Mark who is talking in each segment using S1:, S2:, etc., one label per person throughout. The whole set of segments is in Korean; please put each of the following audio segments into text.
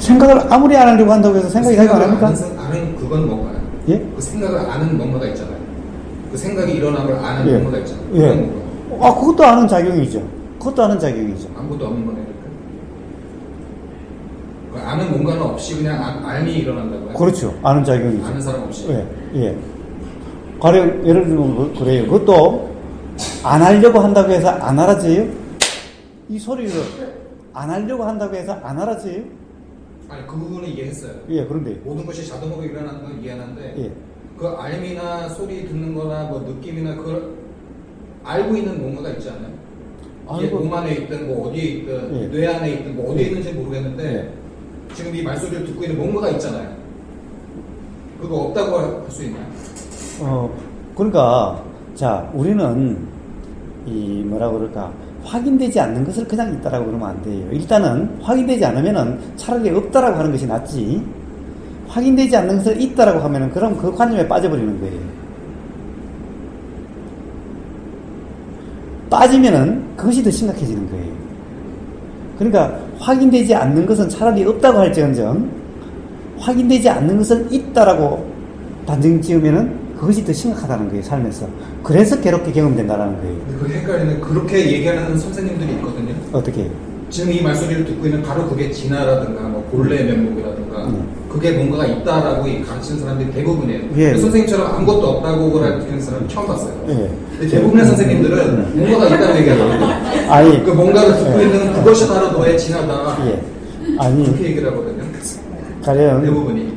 S1: 생각을 아무리 안 하려고 한다고 해서 생각이 작용 안 합니까?
S2: 아는 그건 뭔가요?
S1: 예?
S2: 그 생각을 아는 뭔가가 있잖아요. 그 생각이 일어남을 아는
S1: 예.
S2: 뭔가가 있잖아요.
S1: 예. 그것도 아는 작용이죠. 그것도 아는 작용이죠.
S2: 아무것도 없는 거네요. 그 아는 뭔가는 없이 그냥 알미 일어난다고요?
S1: 그렇죠. 아는 작용이죠.
S2: 아는 사람 없이.
S1: 예. 예. 가령 예를 들면 그래요. 그것도 안 하려고 한다고 해서 안 알아져요? 이 소리를 안 하려고 한다고 해서 안 알아져요?
S2: 아니 그 부분은 이해했어요.
S1: 예, 그런데
S2: 모든 것이 자동으로 일어나는 건 이해하는데
S1: 예.
S2: 그 알미나 소리 듣는 거나 뭐 느낌이나 그걸 알고 있는 뭔가가 있지 않아요? 이게 몸 안에 있든 뭐 어디에 있든
S1: 예.
S2: 뇌 안에 있든 뭐 어디에 있는지 모르겠는데
S1: 예.
S2: 지금 이 말소리를 듣고 있는 뭔가가 있잖아요. 그거 없다고 할 수 있나요?
S1: 그러니까 자 우리는 이 뭐라 그럴까 확인되지 않는 것을 그냥 있다라고 그러면 안 돼요. 일단은 확인되지 않으면은 차라리 없다라고 하는 것이 낫지. 확인되지 않는 것을 있다라고 하면은 그럼 그 관념에 빠져버리는 거예요. 빠지면은 그것이 더 심각해지는 거예요. 그러니까 확인되지 않는 것은 차라리 없다고 할지언정 확인되지 않는 것을 있다라고 단정 지으면은 그것이 더 심각하다는 거예요, 삶에서. 그래서 괴롭게 경험된다라는 거예요.
S2: 그 헷갈리는 그렇게 얘기하는 선생님들이 있거든요.
S1: 어떻게?
S2: 지금 이 말소리를 듣고 있는 바로 그게 진화라든가 뭐 본래 면목이라든가 그게 뭔가가 있다라고 가르치는 사람들이 대부분이에요.
S1: 예.
S2: 선생님처럼 아무것도 없다고 가르치는 사람 처음 봤어요.
S1: 예.
S2: 근데 대부분의 선생님들은 뭔가가 있다고 얘기하거든요.
S1: 아니,
S2: 그 뭔가를 듣고 있는 그것이 바로 너의 진화다.
S1: 예. 아니,
S2: 그렇게 얘기를 하거든요.
S1: 가령
S2: 대부분이.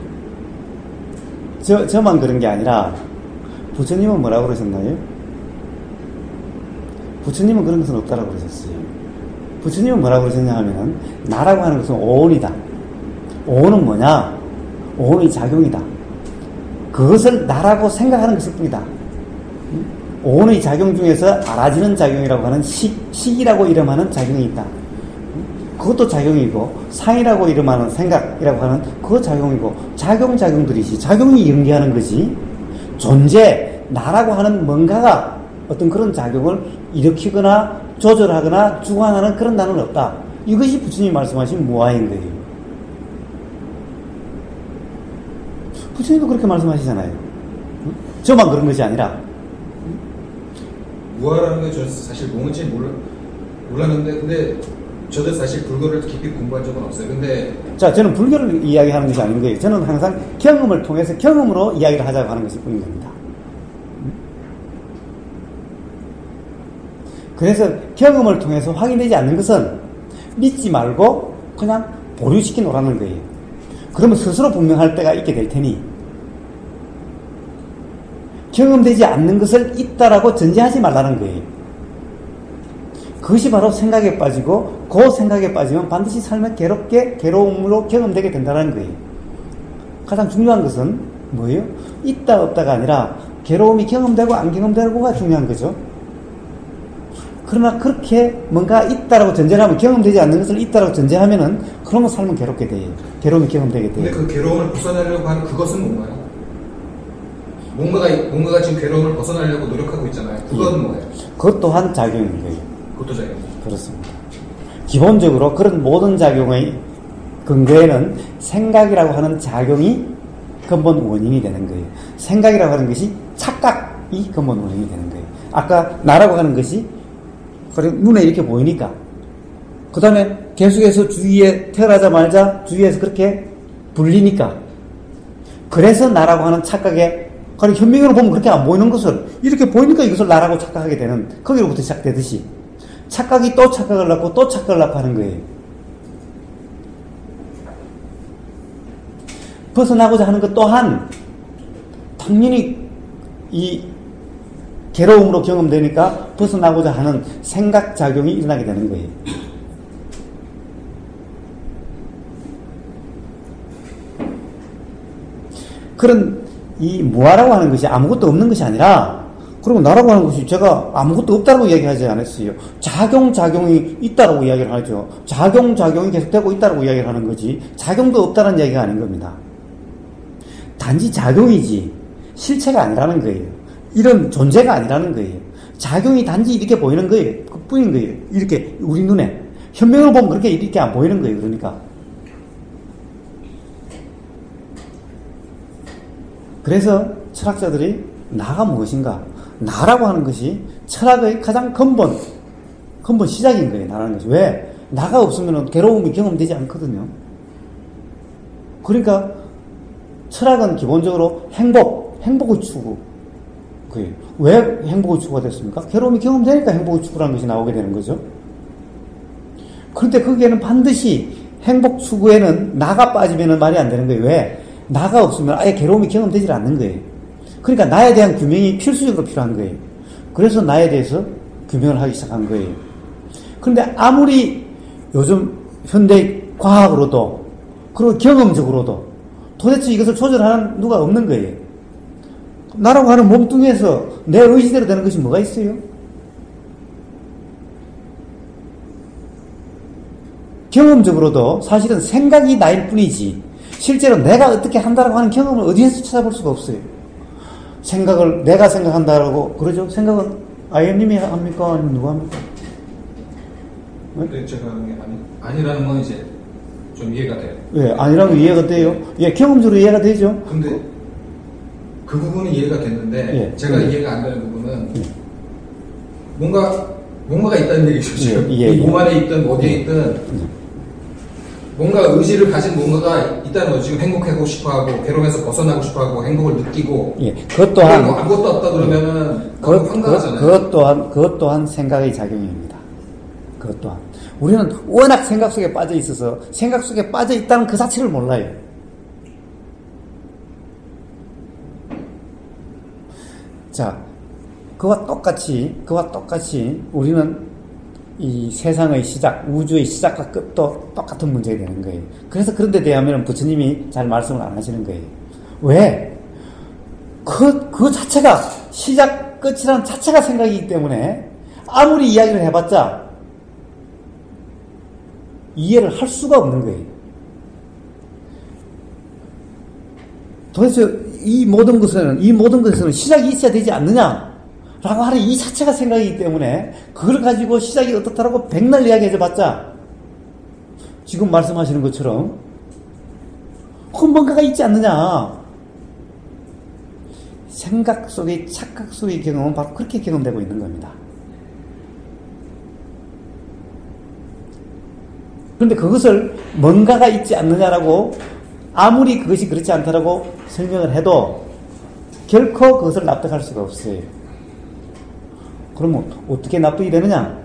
S1: 저만 그런 게 아니라 부처님은 뭐라고 그러셨나요? 부처님은 그런 것은 없다라고 그러셨어요. 부처님은 뭐라고 그러셨냐 하면은 나라고 하는 것은 오온이다. 오온은 뭐냐? 오온의 작용이다. 그것을 나라고 생각하는 것일 뿐이다. 오온의 작용 중에서 알아지는 작용이라고 하는 식이라고 이름하는 작용이 있다. 그것도 작용이고 상이라고 이름하는 생각이라고 하는 그거 작용이고 작용들이지. 작용이 연기하는 거지. 존재, 나라고 하는 뭔가가 어떤 그런 작용을 일으키거나 조절하거나 주관하는 그런 나는 없다. 이것이 부처님이 말씀하신 무아인 거예요. 부처님도 그렇게 말씀하시잖아요. 저만 그런 것이 아니라.
S2: 무아라는 게 저 사실 뭔지 몰랐는데 근데 저도 사실 불교를 깊이 공부한 적은 없어요. 근데
S1: 자, 저는 불교를 이야기하는 것이 아닌 거예요. 저는 항상 경험을 통해서 경험으로 이야기를 하자고 하는 것일 뿐인 겁니다. 그래서 경험을 통해서 확인되지 않는 것은 믿지 말고 그냥 보류시켜 놓으라는 거예요. 그러면 스스로 분명할 때가 있게 될 테니 경험되지 않는 것을 있다라고 전제하지 말라는 거예요. 그것이 바로 생각에 빠지고 그 생각에 빠지면 반드시 삶에 괴로움으로 경험되게 된다는 거예요. 가장 중요한 것은 뭐예요? 있다 없다가 아니라 괴로움이 경험되고 안 경험되고가 중요한 거죠. 그러나 그렇게 뭔가 있다라고 전제하면 경험되지 않는 것을 있다라고 전제하면은 그러면 삶은 괴롭게 돼요. 괴로움이 경험되게 돼요.
S2: 근데 그 괴로움을 벗어나려고 하는 그것은 뭔가요? 뭔가가 지금 괴로움을 벗어나려고 노력하고 있잖아요. 그건 뭐예요?
S1: 그것 또한 작용인 거예요.
S2: 그것도 작용.
S1: 그렇습니다. 기본적으로 그런 모든 작용의 근거에는 생각이라고 하는 작용이 근본 원인이 되는 거예요. 생각이라고 하는 것이 착각이 근본 원인이 되는 거예요. 아까 나라고 하는 것이 눈에 이렇게 보이니까 그 다음에 계속해서 주위에 태어나자마자 주위에서 그렇게 불리니까 그래서 나라고 하는 착각에 가령 현명으로 보면 그렇게 안 보이는 것을 이렇게 보이니까 이것을 나라고 착각하게 되는 거기로부터 시작되듯이 착각이 또 착각을 낳고 또 착각을 낳고 하는 거예요. 벗어나고자 하는 것 또한 당연히 이 괴로움으로 경험되니까 벗어나고자 하는 생각작용이 일어나게 되는 거예요. 그런 이 무아라고 하는 것이 아무것도 없는 것이 아니라 그리고 나라고 하는 것이 제가 아무것도 없다고 이야기하지 않았어요. 작용이 있다라고 이야기를 하죠. 작용이 계속되고 있다라고 이야기를 하는 거지 작용도 없다는 이야기가 아닌 겁니다. 단지 작용이지 실체가 아니라는 거예요. 이런 존재가 아니라는 거예요. 작용이 단지 이렇게 보이는 거예요. 그뿐인 거예요. 이렇게 우리 눈에 현명으로 보면 그렇게 이렇게 안 보이는 거예요. 그러니까 그래서 철학자들이 나가 무엇인가? 나라고 하는 것이 철학의 가장 근본 시작인 거예요. 나라는 것이. 왜? 나가 없으면 괴로움이 경험되지 않거든요. 그러니까 철학은 기본적으로 행복의 추구. 왜 행복의 추구가 됐습니까? 괴로움이 경험되니까 행복의 추구라는 것이 나오게 되는 거죠. 그런데 거기에는 반드시 행복 추구에는 나가 빠지면 말이 안 되는 거예요. 왜? 나가 없으면 아예 괴로움이 경험되질 않는 거예요. 그러니까 나에 대한 규명이 필수적으로 필요한 거예요. 그래서 나에 대해서 규명을 하기 시작한 거예요. 그런데 아무리 요즘 현대 과학으로도 그리고 경험적으로도 도대체 이것을 조절하는 누가 없는 거예요. 나라고 하는 몸뚱이에서 내 의지대로 되는 것이 뭐가 있어요? 경험적으로도 사실은 생각이 나일 뿐이지 실제로 내가 어떻게 한다라고 하는 경험을 어디에서 찾아볼 수가 없어요. 생각을 내가 생각한다라고 그러죠? 생각은 IM님이 합니까? 아니면 누가 합니까?
S2: 네, 제가 아니라는 건 이제 좀 이해가 돼요.
S1: 예, 아니라는 건 이해가 돼요. 예, 경험적으로 이해가 되죠.
S2: 근데 그 부분은 이해가 됐는데
S1: 예,
S2: 제가 이해가 안 되는 부분은 뭔가가 있다는 얘기죠. 지금 이 몸 안에 있든 어디에 있든 뭔가 의지를 가진 뭔가가 있다는 거죠. 지금 행복하고 싶어하고 괴로움에서 벗어나고 싶어하고 행복을 느끼고.
S1: 예, 그것 또한
S2: 아무것도 없다 그러면은 황당하잖아요.
S1: 그것 또한 생각의 작용입니다. 그것 또한 우리는 워낙 생각 속에 빠져 있어서 생각 속에 빠져 있다는 그 자체를 몰라요. 자, 그와 똑같이 우리는 이 세상의 시작, 우주의 시작과 끝도 똑같은 문제가 되는 거예요. 그래서 그런 데 대하면 부처님이 잘 말씀을 안 하시는 거예요. 왜? 그 자체가 시작, 끝이라는 자체가 생각이기 때문에 아무리 이야기를 해봤자 이해를 할 수가 없는 거예요. 도대체 이 모든 것에는 시작이 있어야 되지 않느냐? 라고 하는 이 자체가 생각이기 때문에 그걸 가지고 시작이 어떻다라고 백날 이야기해봤자 지금 말씀하시는 것처럼 뭔가가 있지 않느냐. 생각 속의 착각 속의 경험은 바로 그렇게 경험되고 있는 겁니다. 그런데 그것을 뭔가가 있지 않느냐라고 아무리 그것이 그렇지 않다라고 설명을 해도 결코 그것을 납득할 수가 없어요. 그러면 어떻게 납득이 되느냐?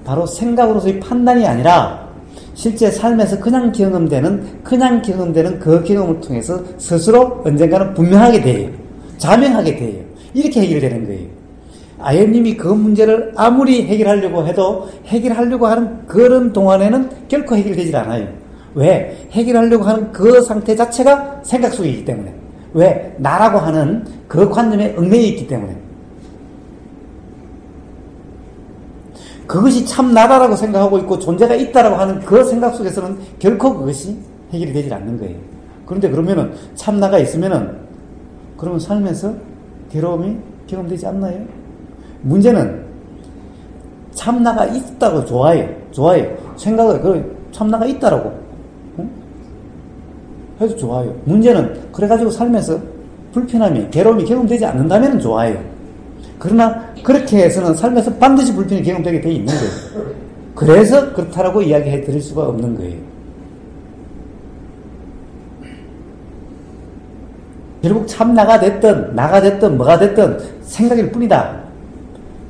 S1: 바로 생각으로서의 판단이 아니라 실제 삶에서 그냥 경험되는 그 경험을 통해서 스스로 언젠가는 분명하게 돼요. 자명하게 돼요. 이렇게 해결되는 거예요. 아연님이 그 문제를 아무리 해결하려고 해도 해결하려고 하는 그런 동안에는 결코 해결되질 않아요. 왜? 해결하려고 하는 그 상태 자체가 생각 속에 있기 때문에. 왜? 나라고 하는 그 관념에 얽매여 있기 때문에. 그것이 참 나다라고 생각하고 있고 존재가 있다라고 하는 그 생각 속에서는 결코 그것이 해결이 되질 않는 거예요. 그런데 그러면은 참 나가 있으면은 그러면 삶에서 괴로움이 경험되지 않나요? 문제는 참 나가 있다고 좋아요. 생각을 참 나가 있다라고 해도 좋아요. 문제는 그래가지고 삶에서 불편함이 괴로움이 경험되지 않는다면 좋아요. 그러나 그렇게 해서는 삶에서 반드시 불편이 경험되게 돼 있는 거예요. 그래서 그렇다라고 이야기해 드릴 수가 없는 거예요. 결국 참 나가 됐든 뭐가 됐든 생각일 뿐이다.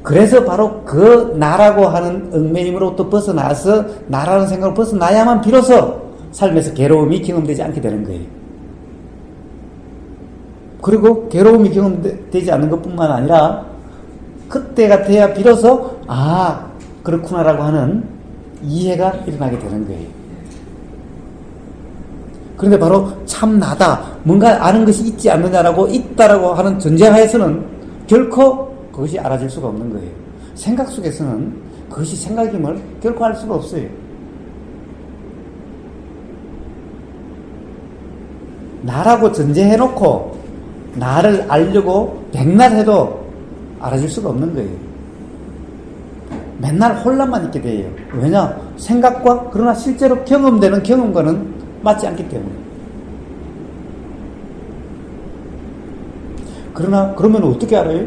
S1: 그래서 바로 그 나라고 하는 얽매임으로부터 벗어나서 나라는 생각으로 벗어나야만 비로소 삶에서 괴로움이 경험되지 않게 되는 거예요. 그리고 괴로움이 경험되지 않는 것뿐만 아니라 그때가 돼야 비로소 그렇구나라고 하는 이해가 일어나게 되는 거예요. 그런데 바로 참 나다, 뭔가 아는 것이 있지 않느냐라고 있다라고 하는 전제하에서는 결코 그것이 알아질 수가 없는 거예요. 생각 속에서는 그것이 생각임을 결코 알 수가 없어요. 나라고 전제해놓고 나를 알려고 백날 해도 알아질 수가 없는 거예요. 맨날 혼란만 있게 돼요. 왜냐? 생각과 그러나 실제로 경험되는 경험과는 맞지 않기 때문에. 그러나 그러면 어떻게 알아요?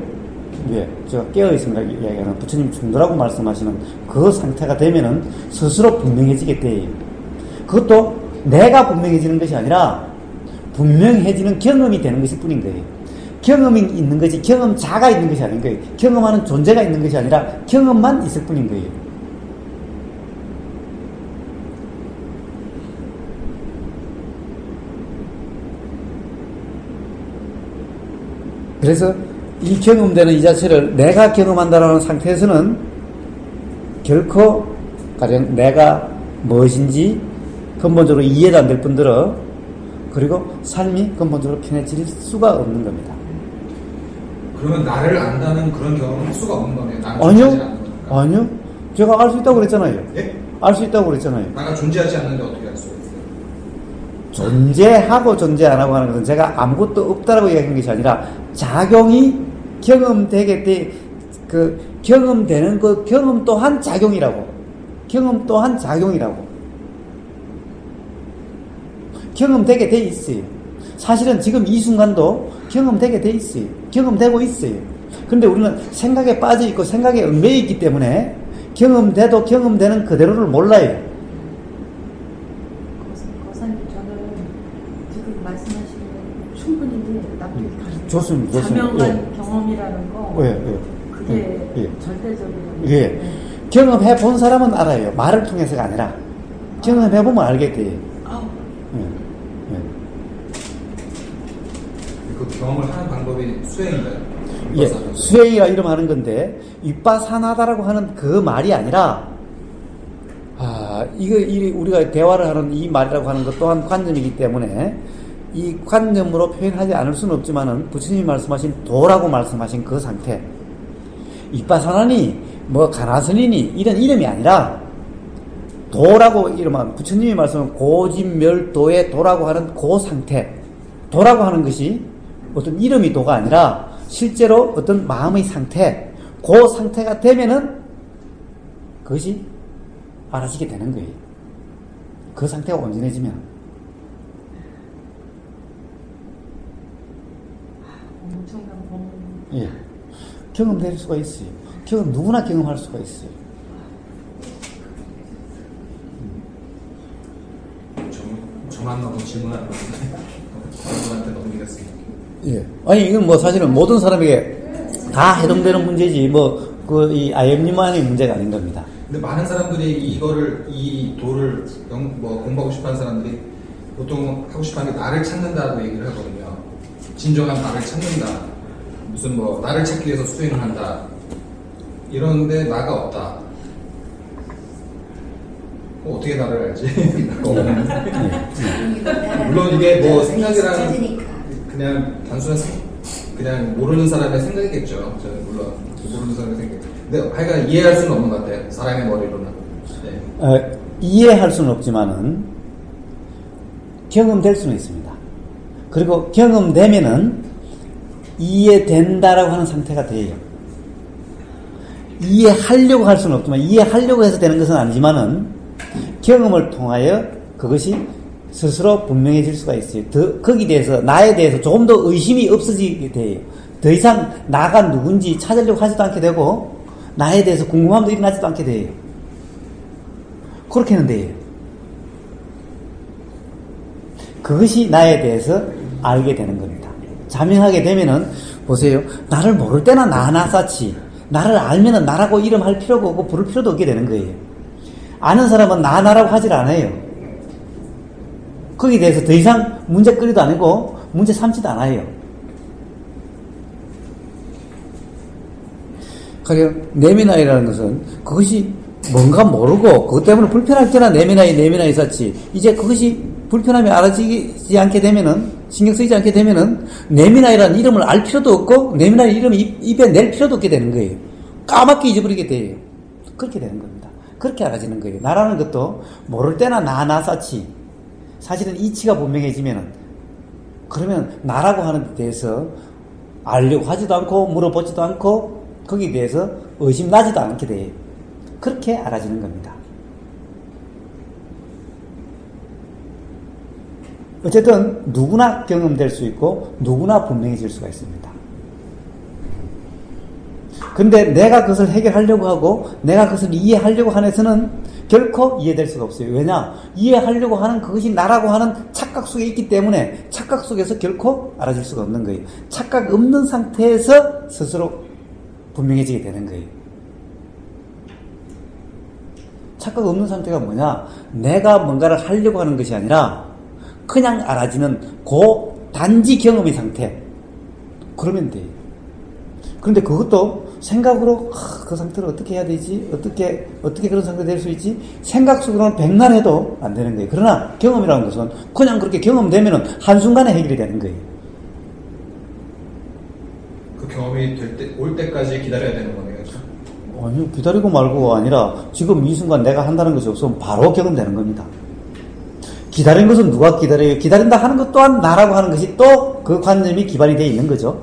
S1: 왜? 제가 깨어있음이라고 이야기하는 부처님 중도라고 말씀하시는 그 상태가 되면은 스스로 분명해지게 돼요. 그것도 내가 분명해지는 것이 아니라 분명해지는 경험이 되는 것일 뿐인 거예요. 경험이 있는 것이 경험자가 있는 것이 아닌 거예요. 경험하는 존재가 있는 것이 아니라 경험만 있을 뿐인 거예요. 그래서 이 경험되는 이 자체를 내가 경험한다라는 상태에서는 결코 가령 내가 무엇인지 근본적으로 이해가 안 될 뿐더러 그리고 삶이 근본적으로 편해질 수가 없는 겁니다.
S2: 그러면 나를 안다는 그런 경험을 할 수가 없는 거네요. 나는
S1: 아니요. 아니요. 제가 알 수 있다고 그랬잖아요.
S2: 예?
S1: 알 수 있다고 그랬잖아요.
S2: 나가 존재하지 않는데 어떻게 알 수가 있어요?
S1: 존재하고 존재 안 하고 하는 것은 제가 아무것도 없다라고 이야기한 것이 아니라 작용이 경험되게 돼, 경험되는 그 경험 또한 작용이라고. 경험 또한 작용이라고. 경험되게 돼 있어요. 사실은 지금 이 순간도 경험되게 돼 있어요. 경험되고 있어요. 그런데 우리는 생각에 빠져 있고 생각에 얽매여 있기 때문에 경험돼도 경험되는 그대로를 몰라요.
S3: 거사님, 저는 지금 말씀하시는 게 충분히 납득이 가요.
S1: 좋습니다.
S3: 자명한
S1: 예.
S3: 경험이라는 거, 그게 절대적으로.
S1: 예. 경험해 본 사람은 알아요. 말을 통해서가 아니라 경험해 보면 알게 돼요.
S2: 그 경험을 하는 방법이 수행인가요?
S1: 예, 수행이라 이름하는 건데 윗바사나다라고 하는 그 말이 아니라 우리가 대화를 하는 이 말이라고 하는 것 또한 관념이기 때문에 이 관념으로 표현하지 않을 수는 없지만은 부처님이 말씀하신 도라고 말씀하신 그 상태, 윗바사나니 뭐 가나스니니 이런 이름이 아니라 도라고 이름한 부처님이 말씀하신 고진멸도의 도라고 하는 그 상태, 도라고 하는 것이 어떤 이름이 도가 아니라 실제로 어떤 마음의 상태, 그 상태가 되면은 그것이 알아지게 되는 거예요. 그 상태가 온전해지면.
S3: 엄청난 경험.
S1: 예. 경험될 수가 있어요. 누구나 경험할 수가 있어요.
S2: 저만 너무 질문하는 건데 여러분한테 넘기겠습니다.
S1: 예. 아니, 이건 뭐 사실은 모든 사람에게 다 해당되는 문제지, 이 아이엠님만의 문제가 아닌 겁니다.
S2: 근데 많은 사람들이 이 도를 공부하고 싶어 하는 사람들이 보통 하고 싶어 하는 게 나를 찾는다고 얘기를 하거든요. 진정한 나를 찾는다. 무슨 나를 찾기 위해서 수행을 한다. 이러는데 나가 없다. 어떻게 나를 알지? 나가 없는데. 물론 이게 생각이라는 그냥 단순한 그냥 모르는 사람의 생각이겠죠. 저는 물론 모르는 사람의 생각. 근데 하여간 이해할 수는 없는 것 같아요. 사람의 머리로는. 네.
S1: 이해할 수는 없지만은 경험될 수는 있습니다. 그리고 경험되면은 이해된다라고 하는 상태가 돼요. 이해하려고 할 수는 없지만 이해하려고 해서 되는 것은 아니지만은 경험을 통하여 그것이 스스로 분명해질 수가 있어요. 거기에 대해서, 나에 대해서 조금 더 의심이 없어지게 돼요. 더 이상 나가 누군지 찾으려고 하지도 않게 되고, 나에 대해서 궁금함도 일어나지도 않게 돼요. 그렇게는 돼요. 그것이 나에 대해서 알게 되는 겁니다. 자명하게 되면은, 보세요. 나를 모를 때나 나나사치. 나를 알면은 나라고 이름할 필요가 없고, 부를 필요도 없게 되는 거예요. 아는 사람은 나라고 하질 않아요. 거기에 대해서 더 이상 문제거리도 아니고 문제 삼지도 않아요. 가령 내미나이라는 것은 그것이 뭔가 모르고 그것 때문에 불편할 때나 내미나이 쌓지. 이제 그것이 불편함이 알아지지 않게 되면은, 신경 쓰이지 않게 되면은 내미나이라는 이름을 알 필요도 없고 내미나이 이름을 입에 낼 필요도 없게 되는 거예요. 까맣게 잊어버리게 돼요. 그렇게 되는 겁니다. 그렇게 알아지는 거예요. 나라는 것도 모를 때나 나 쌓지. 사실은 이치가 분명해지면은, 그러면 나라고 하는 데 대해서 알려고 하지도 않고 물어보지도 않고 거기에 대해서 의심나지도 않게 돼요. 그렇게 알아지는 겁니다. 어쨌든 누구나 경험될 수 있고 누구나 분명해질 수가 있습니다. 근데 내가 그것을 해결하려고 하고 내가 그것을 이해하려고 하는 데서는 결코 이해될 수가 없어요. 왜냐? 이해하려고 하는 그것이 나라고 하는 착각 속에 있기 때문에 착각 속에서 결코 알아질 수가 없는 거예요. 착각 없는 상태에서 스스로 분명해지게 되는 거예요. 착각 없는 상태가 뭐냐? 내가 뭔가를 하려고 하는 것이 아니라 그냥 알아지는 단지 경험의 상태. 그러면 돼요. 그런데 그것도 생각으로 그 상태를 어떻게 해야 되지? 어떻게 그런 상태가 될 수 있지? 생각 속으로는 백날 해도 안 되는 거예요. 그러나 경험이라는 것은 그냥 그렇게 경험되면은 한순간에 해결이 되는 거예요.
S2: 그 경험이 올 때까지 기다려야 되는 거네요.
S1: 아니요, 기다리고 말고가 아니라 지금 이 순간 내가 한다는 것이 없으면 바로 경험되는 겁니다. 기다리는 것은 누가 기다려요? 기다린다 하는 것 또한 나라고 하는 것이 또 그 관념이 기반이 되어 있는 거죠.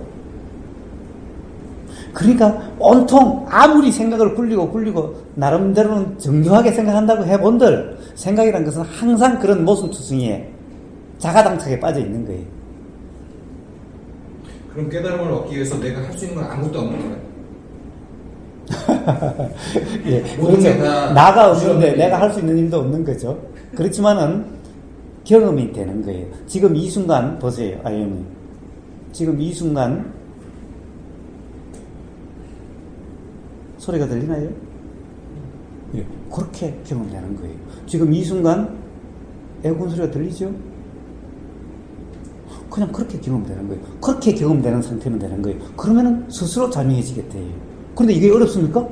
S1: 그러니까 온통 아무리 생각을 굴리고 나름대로는 정교하게 생각한다고 해본들 생각이란 것은 항상 그런 모순투성이에 자가당착에 빠져 있는 거예요.
S2: 그럼 깨달음을 얻기 위해서 내가 할 수 있는 건 아무것도 없는 거예요?
S1: 예, 그렇죠. 나가 없는데 내가 할 수 있는 일도 없는 거죠. 그렇지만은 경험이 되는 거예요. 지금 이 순간 보세요, 아이언님. 지금 이 순간 소리가 들리나요? 예, 그렇게 경험되는 거예요. 지금 이 순간 에어컨 소리가 들리죠? 그냥 그렇게 경험되는 거예요. 그렇게 경험되는 상태면 되는 거예요. 그러면은 스스로 자명해지게 돼요. 그런데 이게 어렵습니까?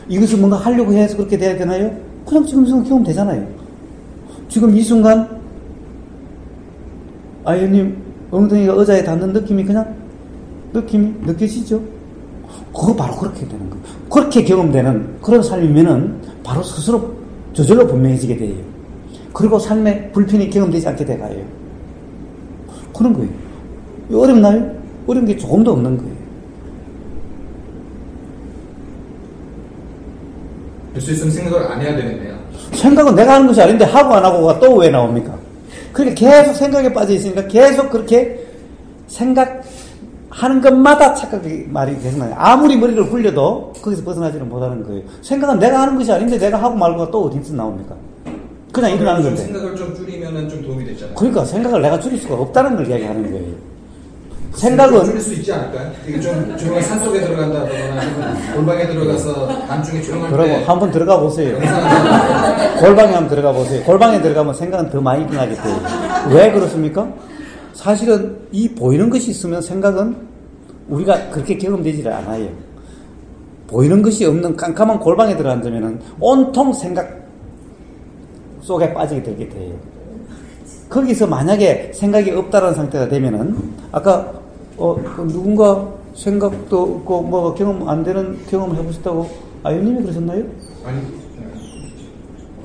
S1: 이것을 뭔가 하려고 해서 그렇게 돼야 되나요? 그냥 지금 이 순간 경험되잖아요. 지금 이 순간 아이언님 엉덩이가 의자에 닿는 느낌이 느껴지죠? 그거 바로 그렇게 되는 거예요. 그렇게 경험되는 그런 삶이면은 바로 스스로 저절로 분명해지게 돼요. 그리고 삶의 불편이 경험되지 않게 돼가요. 그런 거예요. 어렵나요? 어려운 게 조금도 없는 거예요.
S2: 될 수 있으면 생각을 안 해야 되겠네요.
S1: 생각은 내가 하는 것이 아닌데 하고 안 하고가 또 왜 나옵니까? 그러니까 계속 생각에 빠져 있으니까 계속 그렇게 생각하는 것마다 착각이 말이 계속 나요. 아무리 머리를 굴려도 거기서 벗어나지는 못하는 거예요. 생각은 내가 하는 것이 아닌데 내가 하고 말고가 또 어디서 나옵니까? 그냥 일어나는 건데.
S2: 생각을 좀 줄이면 좀 도움이 되잖아요.
S1: 그러니까 생각을 내가 줄일 수가 없다는 걸 이야기하는 거예요. 생각은
S2: 줄일 수 있지 않을까요? 이게 좀 조용히 산속에 들어간다거나 아니면 골방에 들어가서 밤중에 조용할 때
S1: 그러고 한번 들어가 보세요. 골방에 한번 들어가 보세요. 골방에 들어가면 생각은 더 많이 일어나게 돼요. 왜 그렇습니까? 사실은 이 보이는 것이 있으면 생각은 우리가 그렇게 경험되지를 않아요. 보이는 것이 없는 깜깜한 골방에 들어앉으면 온통 생각 속에 빠지게 되게 돼요. 거기서 만약에 생각이 없다라는 상태가 되면은 아까 누군가 생각도 없고 뭐 경험 안 되는 경험을 해보셨다고 아유님이 그러셨나요?
S2: 아니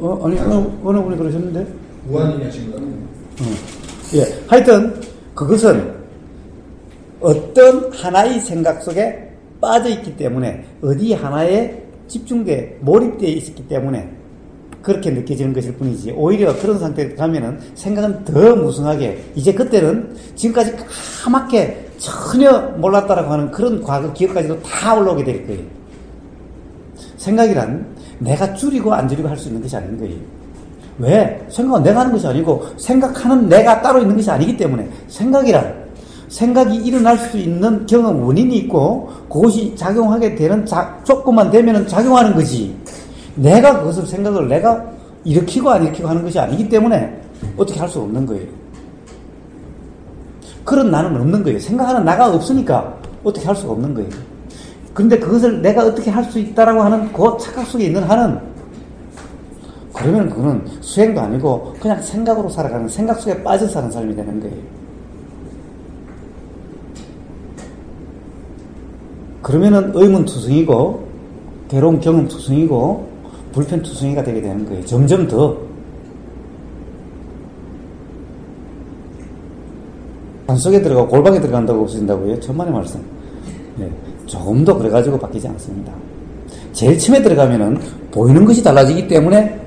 S1: 아니 어느 분이 그러셨는데?
S2: 무한히 하신가?
S1: 예, 하여튼 그것은 어떤 하나의 생각 속에 빠져 있기 때문에 어디 하나에 집중돼 몰입되어 있었기 때문에 그렇게 느껴지는 것일 뿐이지 오히려 그런 상태에 가면은 생각은 더 무성하게 이제 그때는 지금까지 까맣게 전혀 몰랐다라고 하는 그런 과거 기억까지도 다 올라오게 될 거예요. 생각이란 내가 줄이고 안 줄이고 할 수 있는 것이 아닌 거예요. 왜? 생각은 내가 하는 것이 아니고 생각하는 내가 따로 있는 것이 아니기 때문에 생각이란 생각이 일어날 수 있는 경험 원인이 있고 그것이 작용하게 되는 조건만 되면은 작용하는 거지 내가 그것을 생각을 내가 일으키고 안 일으키고 하는 것이 아니기 때문에 어떻게 할 수 없는 거예요. 그런 나는 없는 거예요. 생각하는 나가 없으니까 어떻게 할 수가 없는 거예요. 그런데 그것을 내가 어떻게 할 수 있다라고 하는 그 착각 속에 있는 한은 그러면 그거는 수행도 아니고 그냥 생각으로 살아가는 생각 속에 빠져 사는 삶이 되는 거예요. 그러면은 의문투성이고 괴로운 경험투성이고 불편투성이가 되게 되는 거예요. 점점 더. 산속에 들어가고 골방에 들어간다고 없어진다고요? 천만의 말씀. 네. 조금 더 그래가지고 바뀌지 않습니다. 제일 처음에 들어가면은 보이는 것이 달라지기 때문에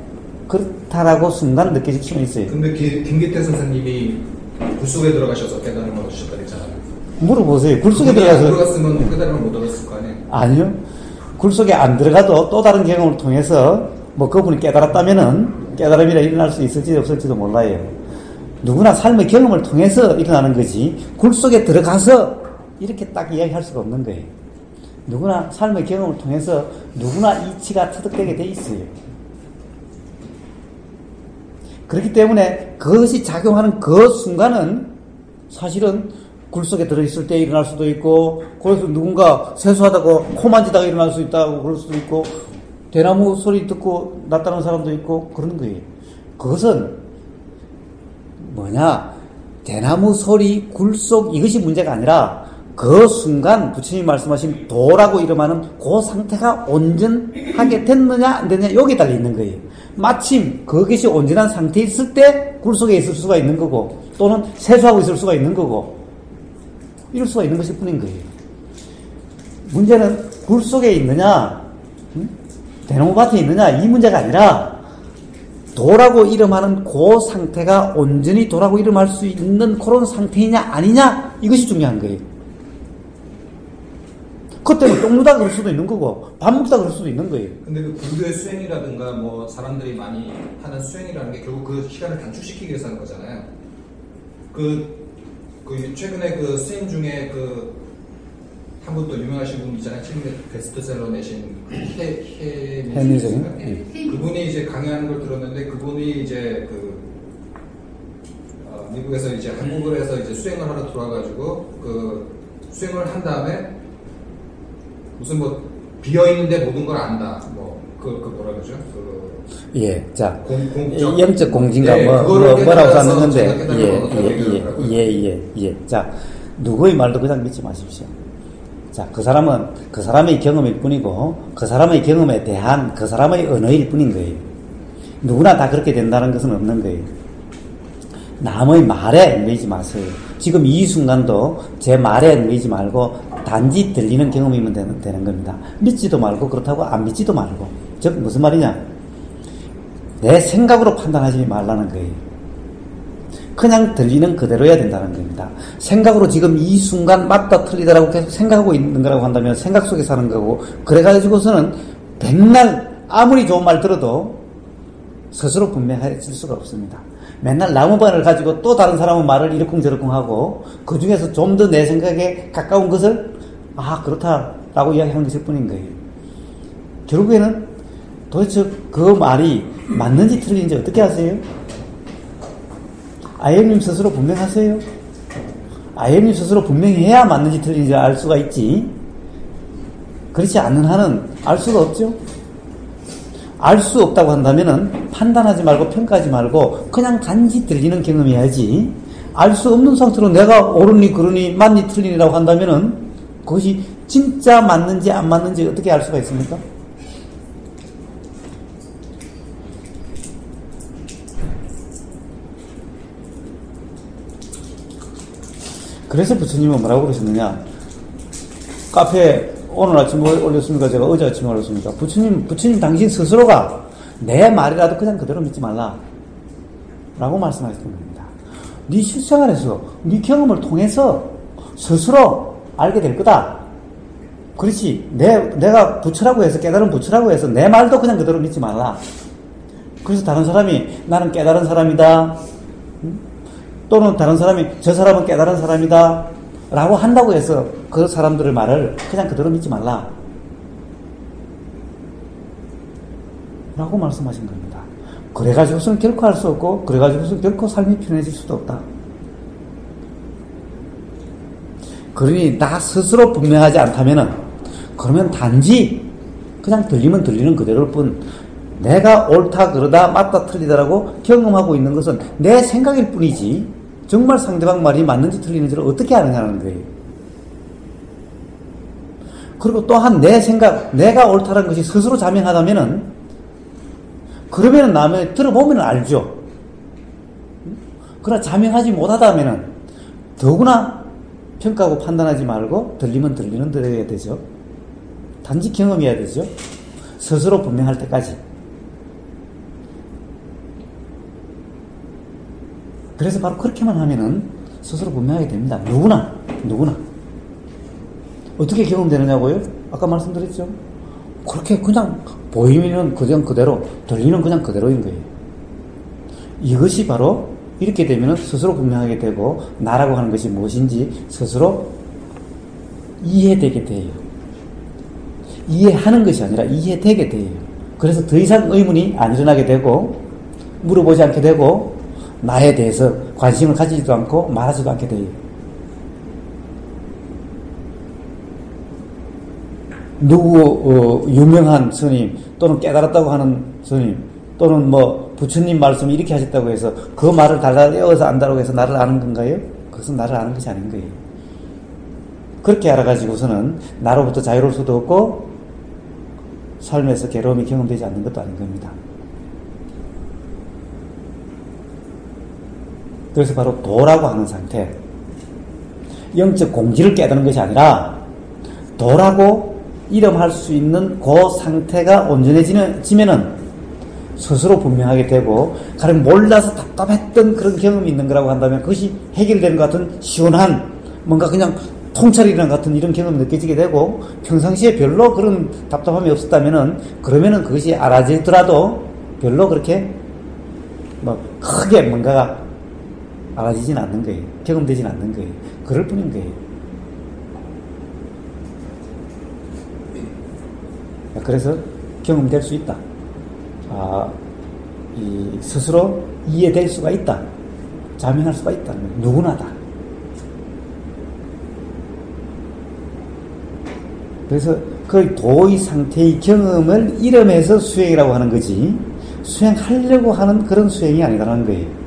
S1: 그렇다라고 순간 느껴질 수는 있어요.
S2: 근데 김기태 선생님이 불 속에 들어가셔서 깨달음을 얻으셨다 그랬잖아요.
S1: 물어보세요. 굴 속에
S2: 안
S1: 들어가서.
S2: 들어갔으면 깨달음을 못 얻었을 거 아니에요?
S1: 아니요. 굴 속에 안 들어가도 또 다른 경험을 통해서 뭐 그분이 깨달았다면은 깨달음이라 일어날 수 있을지 없을지도 몰라요. 누구나 삶의 경험을 통해서 일어나는 거지 굴 속에 들어가서 이렇게 딱 이야기할 수가 없는 거예요. 누구나 삶의 경험을 통해서 누구나 이치가 터득되게 돼 있어요. 그렇기 때문에 그것이 작용하는 그 순간은 사실은 굴 속에 들어있을 때 일어날 수도 있고, 거기서 누군가 세수하다가 코 만지다가 일어날 수 있다고 그럴 수도 있고, 대나무 소리 듣고 났다는 사람도 있고, 그런 거예요. 그것은 뭐냐, 대나무 소리, 굴 속 이것이 문제가 아니라, 그 순간 부처님이 말씀하신 도라고 이름하는 그 상태가 온전하게 됐느냐 안 됐느냐 여기에 달려 있는 거예요. 마침 그것이 온전한 상태에 있을 때 굴 속에 있을 수가 있는 거고, 또는 세수하고 있을 수가 있는 거고, 이럴 수가 있는 것일 뿐인 거예요. 문제는 굴 속에 있느냐, 대나무 밭에 있느냐, 이 문제가 아니라 도라고 이름하는 그 상태가 온전히 도라고 이름할 수 있는 그런 상태이냐 아니냐, 이것이 중요한 거예요. 그때는 똥 누다 그럴 수도 있는 거고, 밥 먹다 그럴 수도 있는 거예요.
S2: 근데 그 불교의 수행이라든가 뭐 사람들이 많이 하는 수행이라는 게 결국 그 시간을 단축시키기 위해서 하는 거잖아요. 최근에 그 스님 중에 한 분 또 유명하신 분 있잖아요. 최근에 베스트셀러 내신 해민수인가? 그분이 이제 강의하는 걸 들었는데, 그분이 이제 미국에서 이제 한국을 해서 이제 수행을 하러 들어와가지고 수행을 한 다음에 무슨 뭐 비어있는데 모든 걸 안다. 뭐라 그러죠?
S1: 예, 자,
S2: 공적
S1: 영적 공진가
S2: 네,
S1: 뭐라고 하는 건데, 예. 자, 누구의 말도 그냥 믿지 마십시오. 자, 그 사람의 경험일 뿐이고, 그 사람의 경험에 대한 그 사람의 언어일 뿐인 거예요. 누구나 다 그렇게 된다는 것은 없는 거예요. 남의 말에 얽매이지 마세요. 지금 이 순간도 제 말에 얽매이지 말고, 단지 들리는 경험이면 되는 겁니다. 믿지도 말고, 그렇다고 안 믿지도 말고. 즉, 무슨 말이냐? 내 생각으로 판단하지 말라는 거예요. 그냥 들리는 그대로여야 된다는 겁니다. 생각으로 지금 이 순간 맞다 틀리다라고 계속 생각하고 있는 거라고 한다면 생각 속에 사는 거고, 그래가지고서는 백날 아무리 좋은 말 들어도 스스로 분명해질 수가 없습니다. 맨날 나무반을 가지고 또 다른 사람은 말을 이러쿵저러쿵 하고, 그 중에서 좀 더 내 생각에 가까운 것을 그렇다라고 이야기하는 것일 뿐인 거예요. 결국에는 도대체 그 말이 맞는지 틀린지 어떻게 아세요? 아이엠님 스스로 분명하세요? 아이엠님 스스로 분명히 해야 맞는지 틀린지 알 수가 있지, 그렇지 않는 한은 알 수가 없죠. 알 수 없다고 한다면은 판단하지 말고 평가하지 말고 그냥 단지 들리는 경험이어야지, 알 수 없는 상태로 내가 옳으니 그러니 맞니 틀리니라고 한다면은 그것이 진짜 맞는지 안 맞는지 어떻게 알 수가 있습니까? 그래서 부처님은 뭐라고 그러셨느냐? 카페에 오늘 아침에 올렸습니까? 제가 어제 아침에 올렸습니까? 부처님 당신 스스로가 내 말이라도 그냥 그대로 믿지 말라 라고 말씀하셨던 겁니다. 네 실생활에서 네 경험을 통해서 스스로 알게 될 거다. 그렇지, 내가 부처라고 해서, 깨달은 부처라고 해서 내 말도 그냥 그대로 믿지 말라. 그래서 다른 사람이 나는 깨달은 사람이다, 또는 다른 사람이 저 사람은 깨달은 사람이다 라고 한다고 해서 그 사람들의 말을 그냥 그대로 믿지 말라 라고 말씀하신 겁니다. 그래가지고서는 결코 할 수 없고, 그래가지고서는 결코 삶이 편해질 수도 없다. 그러니 나 스스로 분명하지 않다면은, 그러면 단지 그냥 들리면 들리는 그대로일 뿐, 내가 옳다 그러다 맞다 틀리다라고 경험하고 있는 것은 내 생각일 뿐이지, 정말 상대방 말이 맞는지 틀리는지를 어떻게 아느냐는 거예요. 그리고 또한 내 생각, 내가 옳다는 것이 스스로 자명하다면은, 그러면은 남의 들어보면 알죠. 그러나 자명하지 못하다면은 더구나 평가하고 판단하지 말고 들리면 들리는 대로 해야 되죠. 단지 경험해야 되죠. 스스로 분명할 때까지. 그래서 바로 그렇게만 하면은 스스로 분명하게 됩니다. 누구나. 누구나. 어떻게 경험되느냐고요? 아까 말씀드렸죠? 그렇게 그냥 보이면 그냥 그대로, 들리는 그냥 그대로인 거예요. 이것이 바로 이렇게 되면 스스로 분명하게 되고, 나라고 하는 것이 무엇인지 스스로 이해되게 돼요. 이해하는 것이 아니라 이해되게 돼요. 그래서 더 이상 의문이 안 일어나게 되고, 물어보지 않게 되고, 나에 대해서 관심을 가지지도 않고 말하지도 않게 돼요. 누구 유명한 스님 또는 깨달았다고 하는 스님 또는 뭐 부처님 말씀이 이렇게 하셨다고 해서 그 말을 달달 외워서 안다고 해서 나를 아는 건가요? 그것은 나를 아는 것이 아닌 거예요. 그렇게 알아가지고서는 나로부터 자유로울 수도 없고 삶에서 괴로움이 경험되지 않는 것도 아닌 겁니다. 그래서 바로 도라고 하는 상태, 영적 공지를 깨닫는 것이 아니라 도라고 이름할 수 있는 그 상태가 온전해지면은 스스로 분명하게 되고, 가령 몰라서 답답했던 그런 경험이 있는 거라고 한다면 그것이 해결되는 것 같은 시원한 뭔가 그냥 통찰이 일어난 것 같은 이런 경험이 느껴지게 되고, 평상시에 별로 그런 답답함이 없었다면은 그러면은 그것이 알아지더라도 별로 그렇게 뭐 크게 뭔가가 알아지진 않는 거예요. 경험되진 않는 거예요. 그럴 뿐인 거예요. 그래서 경험될 수 있다. 스스로 이해될 수가 있다. 자명할 수가 있다. 누구나다. 그래서 그 도의 상태의 경험을 이름에서 수행이라고 하는 거지, 수행하려고 하는 그런 수행이 아니라는 거예요.